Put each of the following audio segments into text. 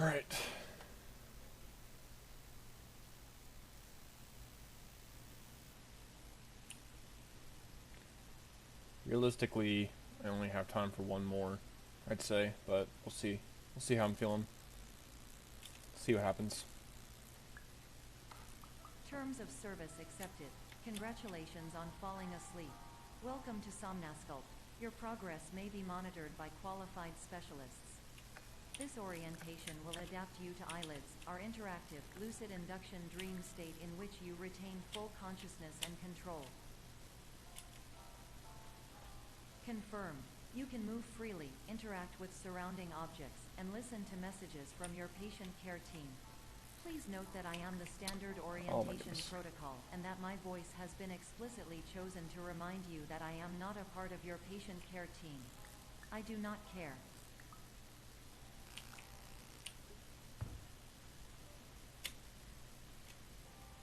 Alright. Realistically, I only have time for one more, I'd say, but we'll see. We'll see how I'm feeling. See what happens. Terms of service accepted. Congratulations on falling asleep. Welcome to Somnasculpt. Your progress may be monitored by qualified specialists. This orientation will adapt you to eyelids, our interactive, lucid induction dream state in which you retain full consciousness and control. Confirm. You can move freely, interact with surrounding objects, and listen to messages from your patient care team. Please note that I am the standard orientation protocol, and that my voice has been explicitly chosen to remind you that I am not a part of your patient care team. I do not care.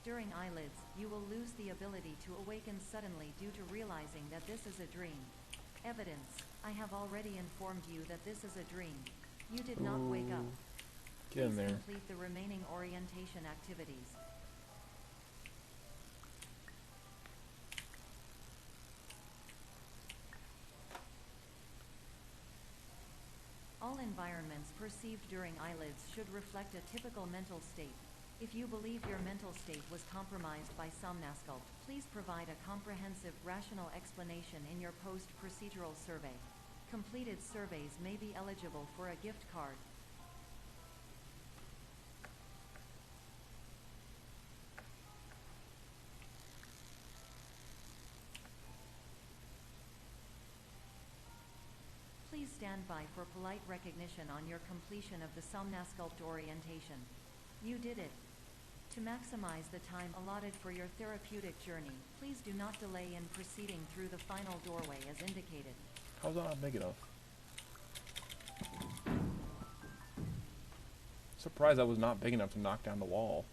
During eyelids, you will lose the ability to awaken suddenly due to realizing that this is a dream. Evidence. I have already informed you that this is a dream. You did not wake up. Get in there. Please complete the remaining orientation activities. All environments perceived during eyelids should reflect a typical mental state. If you believe your mental state was compromised by Somnasculpt, please provide a comprehensive, rational explanation in your post-procedural survey. Completed surveys may be eligible for a gift card. Please stand by for polite recognition on your completion of the Somnasculpt orientation. You did it. To maximize the time allotted for your therapeutic journey, please do not delay in proceeding through the final doorway as indicated. How's that not big enough? Surprised that was not big enough to knock down the wall.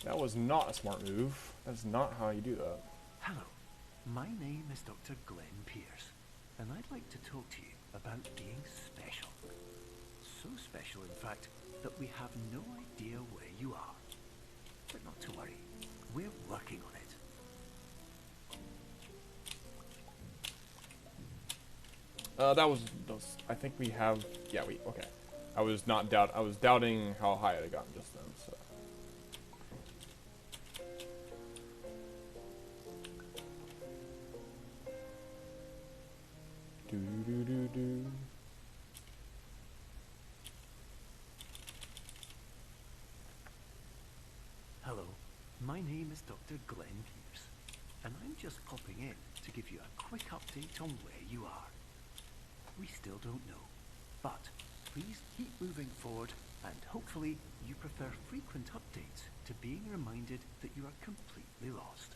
That was not a smart move. That's not how you do that. Hello, my name is Dr. Glenn Pierce, and I'd like to talk to you about being special. So special, in fact, that we have no idea where you are. But not to worry, we're working on it. That was, I think we have, yeah, okay. I was doubting how high it had gotten just then, so. Do. Hello, my name is Dr. Glenn Pierce, and I'm just popping in to give you a quick update on where you are. We still don't know, but please keep moving forward, and hopefully you prefer frequent updates to being reminded that you are completely lost.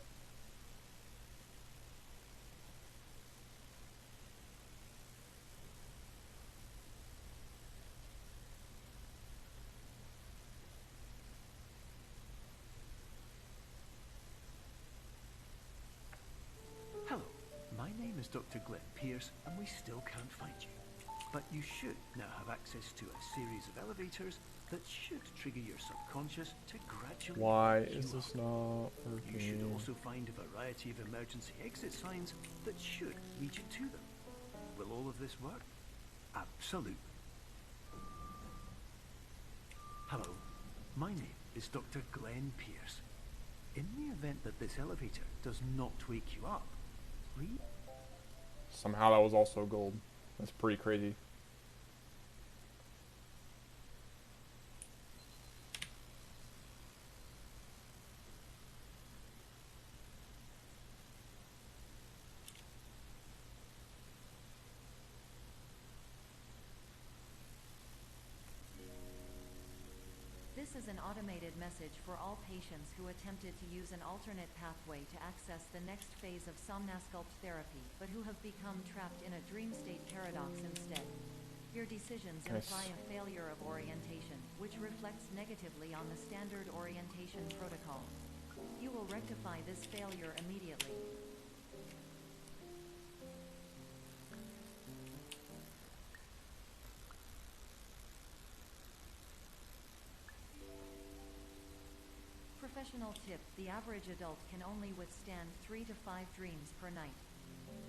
Hello, my name is Dr. Glenn Pierce, and we still can't find you. But you should now have access to a series of elevators that should trigger your subconscious to gradually... Why is this not working? You should also find a variety of emergency exit signs that should lead you to them. Will all of this work? Absolutely. Hello, my name is Dr. Glenn Pierce. In the event that this elevator does not wake you up, please... Somehow that was also gold. That's pretty crazy. This is an automated message for all patients who attempted to use an alternate pathway to access the next phase of somnasculpt therapy, but who have become trapped in a dream state paradox instead. Your decisions imply a failure of orientation, which reflects negatively on the standard orientation protocol. You will rectify this failure immediately. Professional tip: the average adult can only withstand 3 to 5 dreams per night.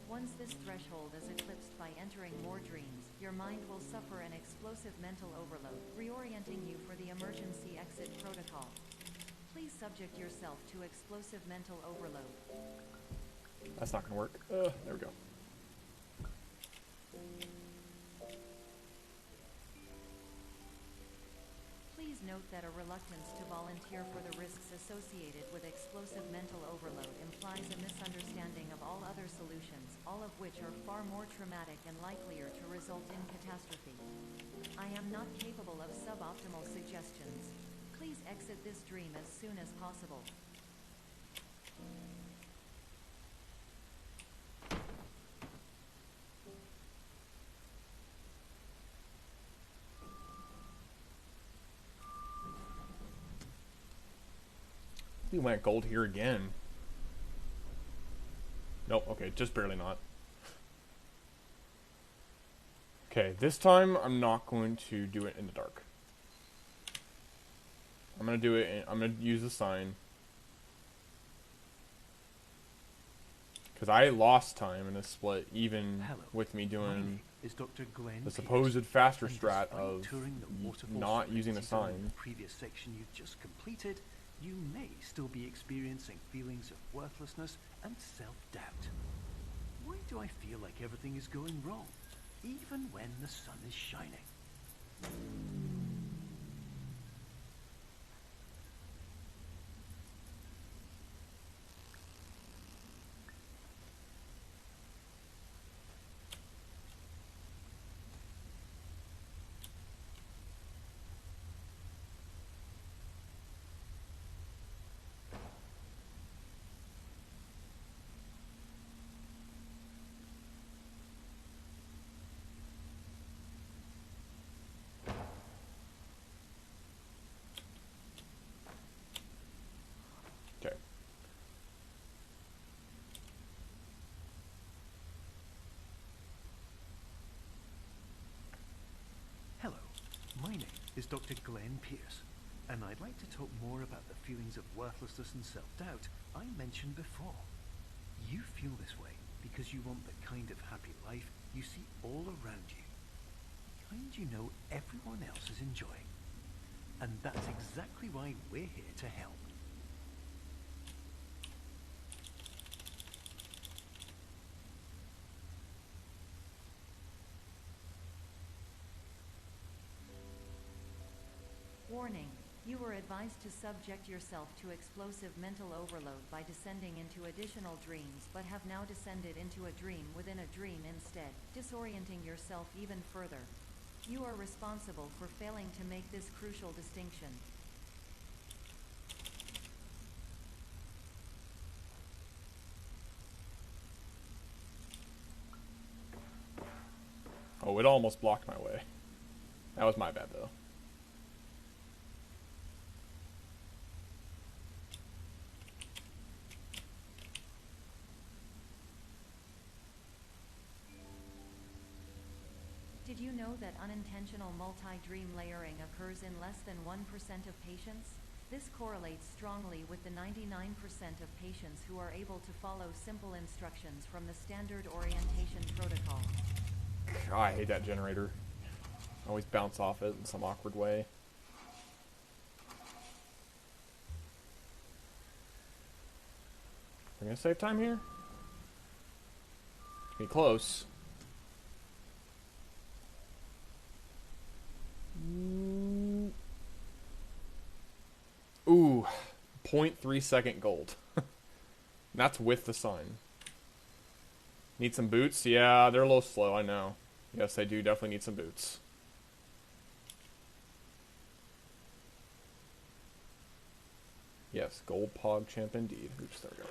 Once this threshold is eclipsed by entering more dreams, your mind will suffer an explosive mental overload, reorienting you for the emergency exit protocol. Please subject yourself to explosive mental overload. That's not gonna work. There we go. Please note that a reluctance to volunteer for the risks associated with explosive mental overload implies a misunderstanding of all other solutions, all of which are far more traumatic and likelier to result in catastrophe. I am not capable of suboptimal suggestions. Please exit this dream as soon as possible. We went gold here again. Nope, okay, just barely not. Okay, this time I'm not going to do it in the dark. I'm gonna do it I'm gonna use the sign. Because I lost time in this split, even with me doing the supposed faster strat of not using the sign. The previous section you've just completed, you may still be experiencing feelings of worthlessness and self-doubt. Why do I feel like everything is going wrong, even when the sun is shining? Okay. Hello, my name is Dr. Glenn Pierce, and I'd like to talk more about the feelings of worthlessness and self-doubt I mentioned before. You feel this way because you want the kind of happy life you see all around you. Kind you know everyone else is enjoying. And that's exactly why we're here to help. Warning. You were advised to subject yourself to explosive mental overload by descending into additional dreams, but have now descended into a dream within a dream instead, disorienting yourself even further. You are responsible for failing to make this crucial distinction. Oh, it almost blocked my way. That was my bad, though. Did you know that unintentional multi-dream layering occurs in less than 1% of patients? This correlates strongly with the 99% of patients who are able to follow simple instructions from the standard orientation protocol. Oh, I hate that generator. I always bounce off it in some awkward way. We're gonna save time here? Be close. Ooh, 0.3 second gold. That's with the sign. Need some boots? Yeah, they're a little slow, I know. Yes, I do definitely need some boots. Yes, gold PogChamp indeed. Oops, there we go.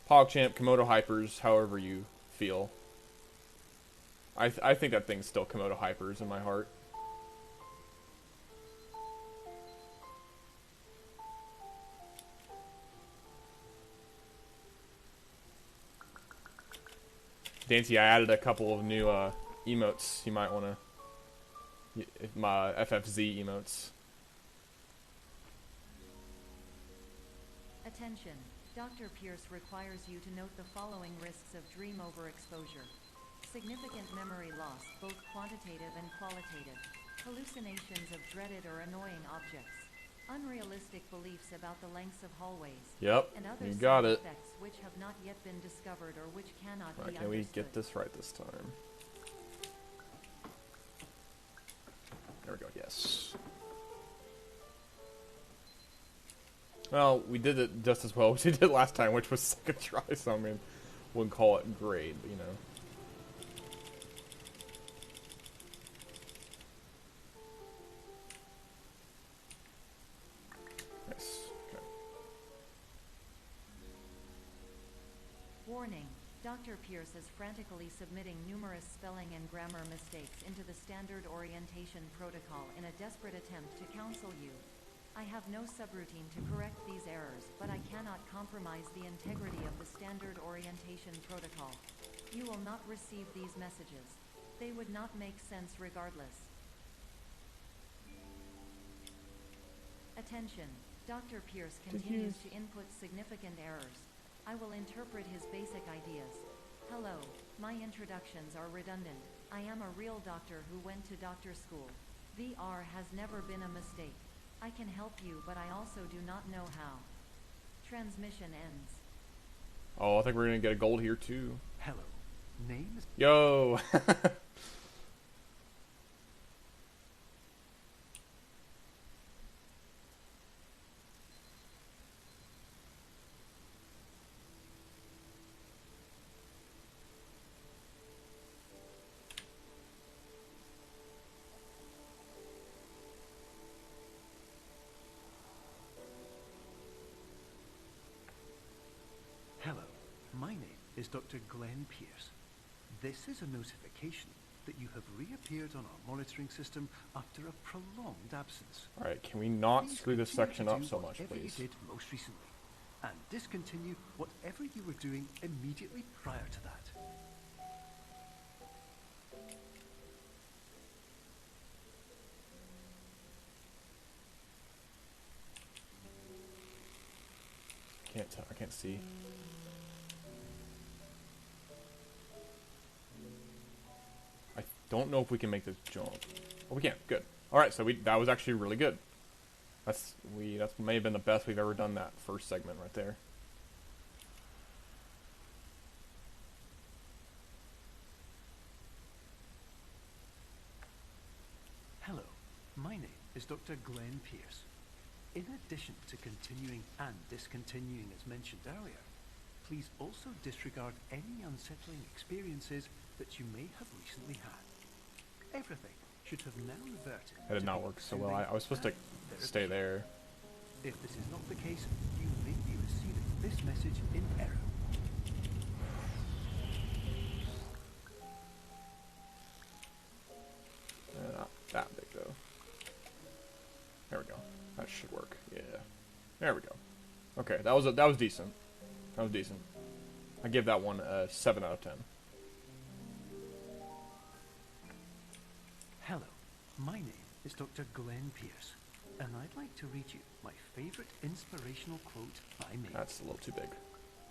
PogChamp, Komodo Hypers, however you feel. I think that thing's still Komodo Hypers in my heart. Dancy, I added a couple of new emotes. You might want to... My FFZ emotes. Attention. Dr. Pierce requires you to note the following risks of dream overexposure. Significant memory loss, both quantitative and qualitative. Hallucinations of dreaded or annoying objects. Unrealistic beliefs about the lengths of hallways. Yep, and other you got it. effects which have not yet been discovered or which cannot be Can we get this right this time? There we go, yes. Well, we did it just as well as we did last time, which was second try, so I mean, wouldn't call it great, but you know. Nice, okay. Warning. Dr. Pierce is frantically submitting numerous spelling and grammar mistakes into the standard orientation protocol in a desperate attempt to counsel you. I have no subroutine to correct these errors, but I cannot compromise the integrity of the standard orientation protocol. You will not receive these messages. They would not make sense regardless. Attention. Dr. Pierce continues to input significant errors. I will interpret his basic ideas. Hello. My introductions are redundant. I am a real doctor who went to doctor school. VR has never been a mistake. I can help you, but I also do not know how. Transmission ends. Oh, I think we're gonna get a gold here too. Hello. Name is... Yo! Hello. My name is Dr. Glenn Pierce. This is a notification that you have reappeared on our monitoring system after a prolonged absence. Alright, can we not Please screw this continue section to up do so much, whatever please? you did most recently, and discontinue whatever you were doing immediately prior to that. Can't tell, I can't see. I don't know if we can make this jump. Oh, we can. Good. All right, so that was actually really good. That may have been the best we've ever done that first segment right there. Hello, my name is Dr. Glenn Pierce. In addition to continuing and discontinuing as mentioned earlier, please also disregard any unsettling experiences that you may have recently had. Everything should have now reverted. That did not work so well. I was supposed to stay there. If this is not the case, you may be receiving this message in error. Not that big though. There we go. That should work. Yeah. There we go. Okay, that was decent. That was decent. I give that one a 7 out of 10. Hello, my name is Dr. Glenn Pierce, and I'd like to read you my favorite inspirational quote I made. That's a little too big.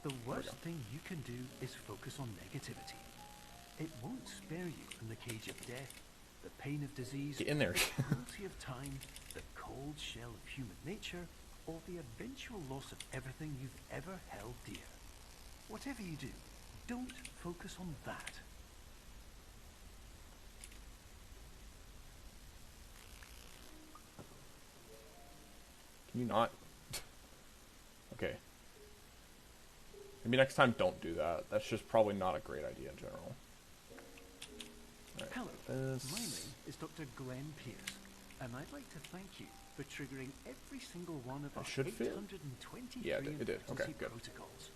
The worst thing you can do is focus on negativity. It won't spare you from the cage of death, the pain of disease, Get in there. the cruelty of time, the cold shell of human nature, or the eventual loss of everything you've ever held dear. Whatever you do, don't focus on that. Can you not? Okay. Maybe next time don't do that. That's just probably not a great idea in general. Right, Hello, this. my name is Dr. Glenn Pierce, and I'd like to thank you for triggering every single one of our should fit. 823 Yeah, it did. Okay, emergency good. protocols.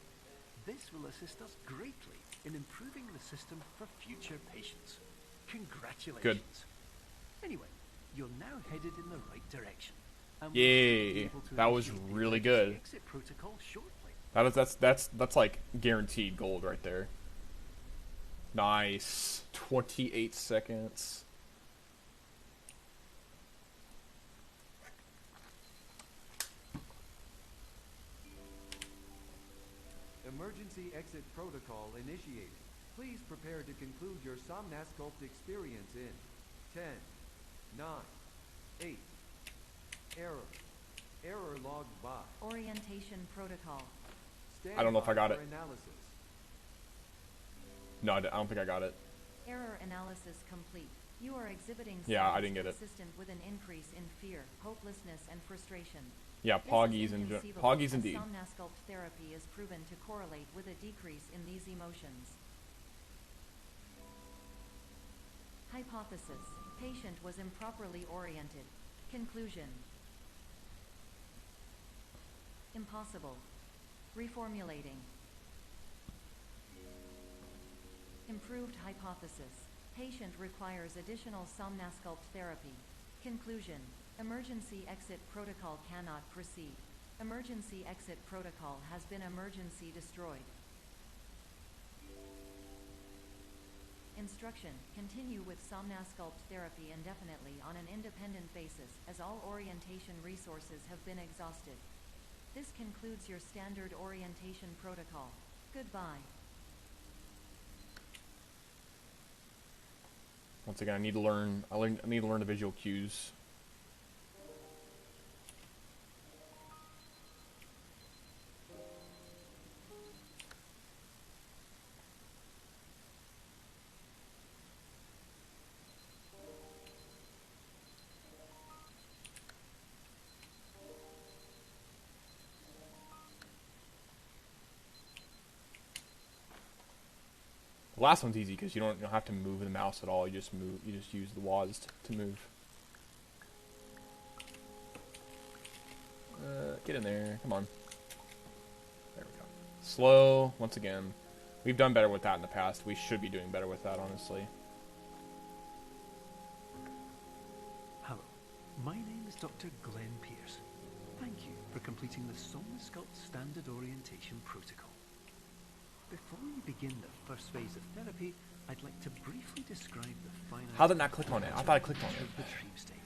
This will assist us greatly in improving the system for future patients. Congratulations. Anyway, you're now headed in the right direction. And we'll Yay. be able to That was initiate the really emergency good. Exit protocol shortly. That's like guaranteed gold right there. Nice. 28 seconds. Emergency exit protocol initiated. Please prepare to conclude your Somnasculpt experience in 10, 9, 8. Error. Error logged by. Orientation protocol. Stand I don't know if I by got for it. Analysis. No, I don't think I got it. Error analysis complete. You are exhibiting Yeah, I signs didn't get it. consistent with an increase in fear, hopelessness, and frustration. Yeah, This is Poggies inconceivable, Poggies as indeed. Somnasculpt therapy is proven to correlate with a decrease in these emotions. Hypothesis. Patient was improperly oriented. Conclusion. Impossible. Reformulating. Improved hypothesis. Patient requires additional Somnasculpt therapy. Conclusion. Emergency exit protocol cannot proceed. Emergency exit protocol has been emergency destroyed. Instruction. Continue with Somnasculpt therapy indefinitely on an independent basis, as all orientation resources have been exhausted. This concludes your standard orientation protocol. Goodbye. Once again, I need to learn the visual cues. The last one's easy because you don't have to move the mouse at all. You just use the WASD to move. Get in there. Come on. There we go. Slow. Once again. We've done better with that in the past. We should be doing better with that, honestly. Hello, my name is Dr. Glenn Pierce. Thank you for completing the Somnasculpt Standard Orientation Protocol. Before we begin the first phase of therapy, I'd like to briefly describe the finite... How did I not click on it? I thought I clicked on it. ...of the dream state.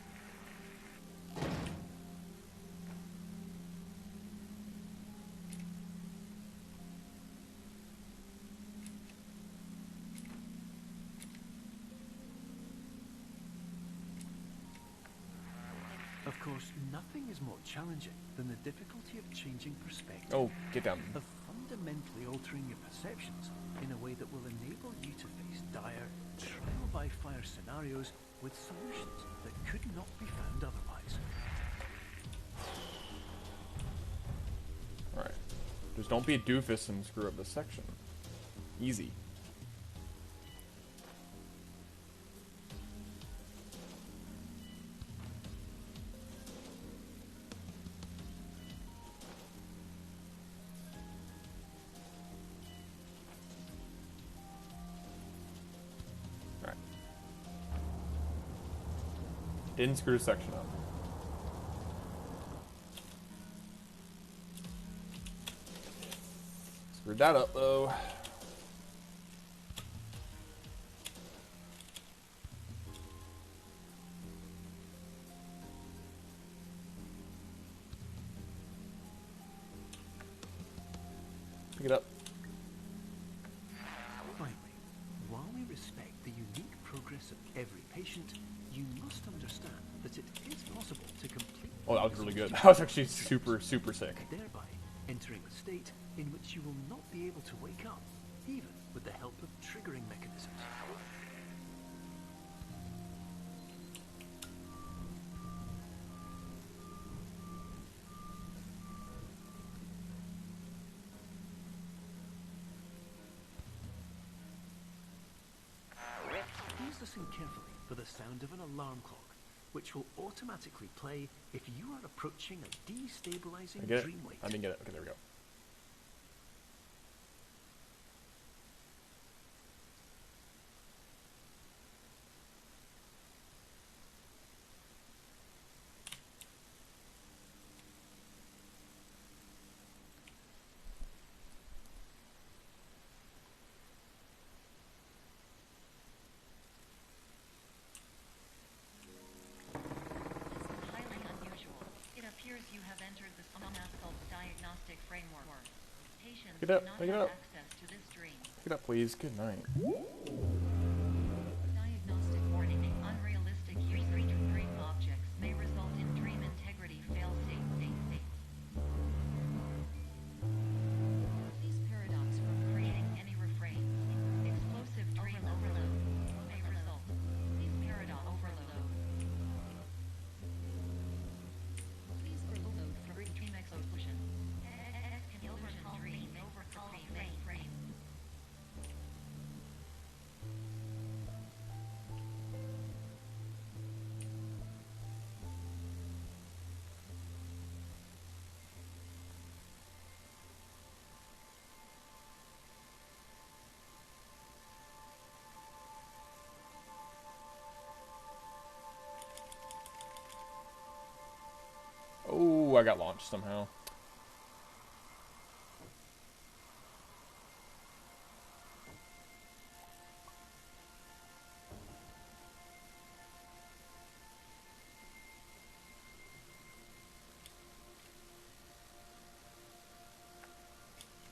Of course, nothing is more challenging than the difficulty of changing perspective. Oh, get down. Of fundamentally altering your perceptions in a way that will enable you to face dire, trial-by-fire scenarios with solutions that could not be found otherwise. Alright. Just don't be a doofus and screw up this section. Easy. Didn't screw a section up. Screwed that up though. Pick it up. Finally, while we respect patient, you must understand that it is possible to complete. Oh, that was really good. That was actually super, super sick. Thereby entering a state in which you will not be able to wake up, even with the help of triggering mechanisms. Please listen carefully for the sound of an alarm clock, which will automatically play if you are approaching a destabilizing I get it. dream weight. I didn't get it. Okay, there we go. Highly unusual. It appears you have entered the Somnasculpt diagnostic framework. Patients Pick it up, do not pick it have up. access to this dream. Pick it up, please. Good night. Diagnostic warning. Unrealistic use of dream objects may result in dream integrity fail-safe. Please paradox from creating any refrain. Explosive dream overload may result. Please paradox overload. Please overload from dream explosion. Illusion dream overcall frame. Oh, I got launched somehow.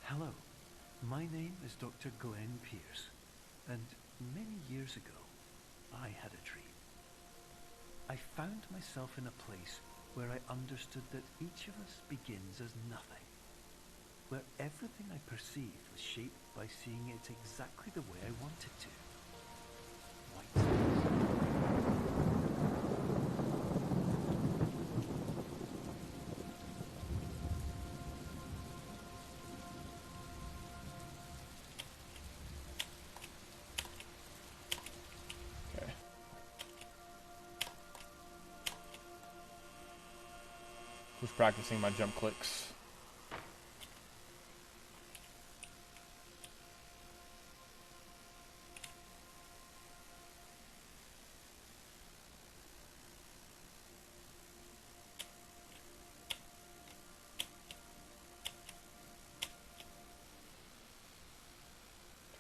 Hello, my name is Dr. Glenn Pierce, and many years ago, I had a dream. I found myself in a place where I understood that each of us begins as nothing, where everything I perceived was shaped by seeing it exactly the way I wanted to. White space. Okay. Just practicing my jump clicks.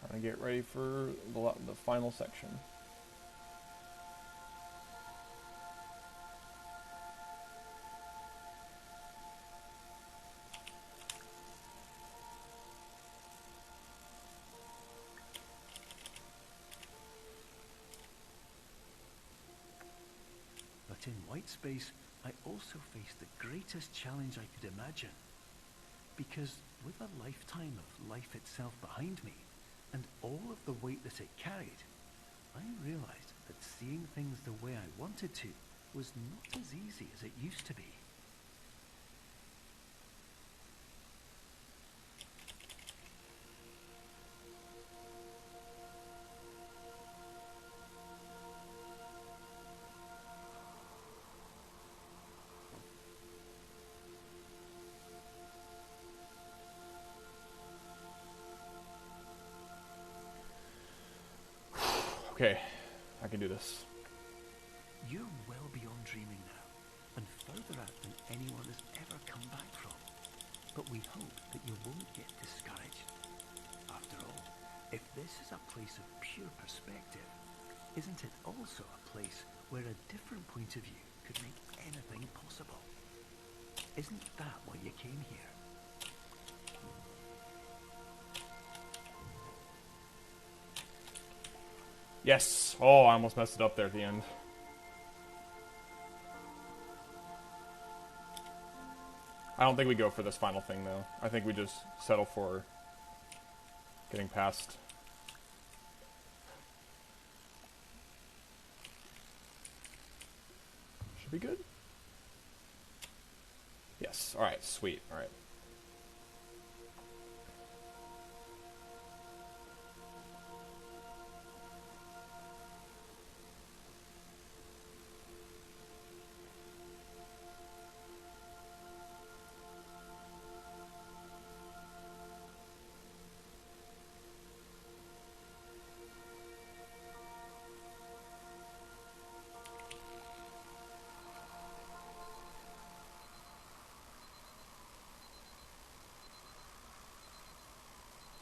Trying to get ready for the final section. But in white space, I also faced the greatest challenge I could imagine. Because with a lifetime of life itself behind me, and all of the weight that it carried, I realized that seeing things the way I wanted to was not as easy as it used to be. Okay, I can do this. You're well beyond dreaming now, and further out than anyone has ever come back from. But we hope that you won't get discouraged. After all, if this is a place of pure perspective, isn't it also a place where a different point of view could make anything possible? Isn't that why you came here? Yes! Oh, I almost messed it up there at the end. I don't think we go for this final thing, though. I think we just settle for getting past. Should be good. Yes. Alright, sweet. Alright.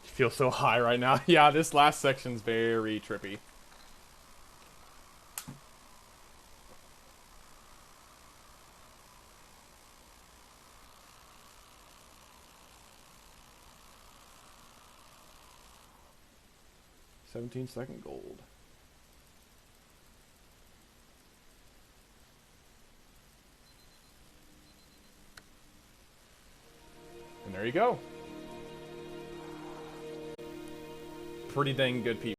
Feel so high right now. Yeah, this last section's very trippy. $17-second gold. And there you go. Pretty dang good people.